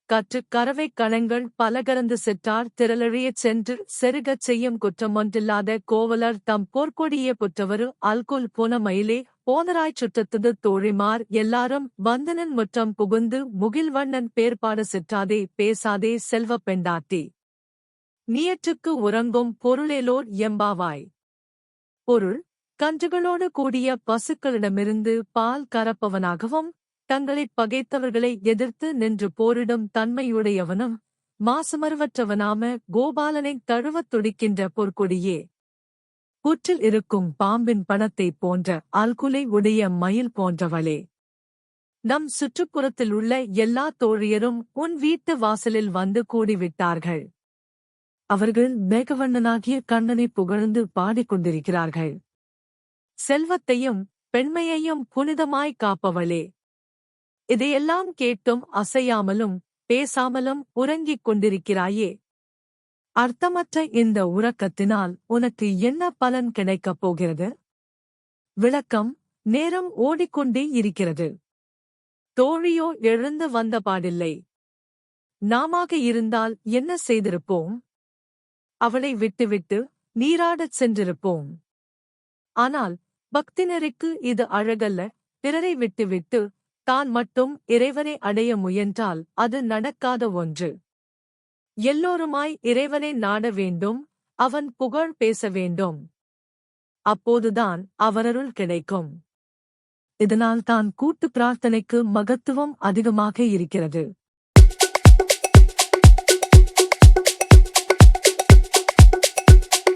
கற்றுக் கறவைக் கணங்கள் பலகரந்து செற்றார் திரளழியச் சென்று செருகச் செய்யும் குற்றமொன்றில்லாத கோவலர் தம் போர்க்கொடியே புற்றவரு அல்குல் போன மயிலே போனராய்ச் சுற்றத்துது தோழிமார் எல்லாரும் வந்தனன் முற்றம் புகுந்து முகில்வண்ணன் பேர்பாடு சிற்றாதே பேசாதே செல்வப் பெண்டாட்டி நீயற்றுக்கு உறங்கும் பொருளேலோர் எம்பாவாய். பொருள் கன்றுகளோடு கூடிய பசுக்களிடமிருந்து பால் கறப்பவனாகவும் தங்களைப் பகைத்தவர்களை எதிர்த்து நின்று போரிடும் தன்மையுடையவனும் மாசுமருவற்றவனாம கோபாலனைத் தழுவத் துடிக்கின்ற பொற்கொடியே. புற்றில் இருக்கும் பாம்பின் பணத்தைப் போன்ற அல்குலை உடைய மயில் போன்றவளே. நம் சுற்றுப்புறத்தில் உள்ள எல்லா தோழியரும் உன் வீட்டு வாசலில் வந்து கூடிவிட்டார்கள். அவர்கள் மேகவண்ணனாகிய கண்ணனை புகழ்ந்து பாடிக்கொண்டிருக்கிறார்கள். செல்வத்தையும் பெண்மையையும் புனிதமாய் காப்பவளே. இதையெல்லாம் கேட்டும் அசையாமலும் பேசாமலும் உறங்கிக் கொண்டிருக்கிறாயே. அர்த்தமற்ற இந்த உறக்கத்தினால் உனக்கு என்ன பலன் கிடைக்கப் போகிறது? விளக்கம்: நேரம் ஓடிக்கொண்டே இருக்கிறது. தோழியோ எழுந்து வந்தபாடில்லை. நாமாக இருந்தால் என்ன செய்திருப்போம்? அவளை விட்டுவிட்டு நீராடச் சென்றிருப்போம். ஆனால் பக்தினருக்கு இது அழகல்ல. பிறரை விட்டுவிட்டு தான் மட்டும் இறைவனை அடைய முயன்றால் அது நடக்காத ஒன்று. எல்லோருமாய் இறைவனை நாட வேண்டும், அவன் புகழ் பேச வேண்டும். அப்போதுதான் அவரருள் கிடைக்கும். இதனால் தான் கூட்டு பிரார்த்தனைக்கு மகத்துவம் அதிகமாக இருக்கிறது.